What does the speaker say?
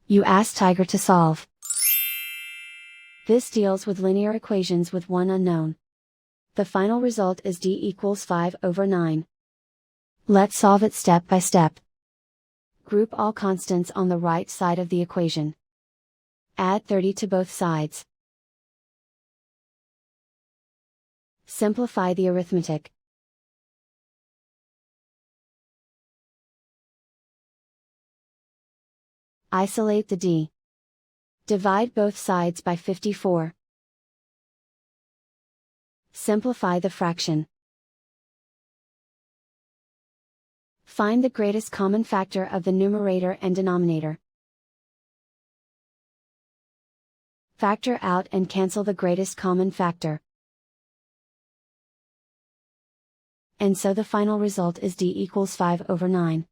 You ask Tiger to solve. This deals with linear equations with one unknown. The final result is d equals 5/9. Let's solve it step by step. Group all constants on the right side of the equation. Add 30 to both sides. Simplify the arithmetic. Isolate the d. Divide both sides by 54. Simplify the fraction. Find the greatest common factor of the numerator and denominator. Factor out and cancel the greatest common factor. And so the final result is d equals 5/9.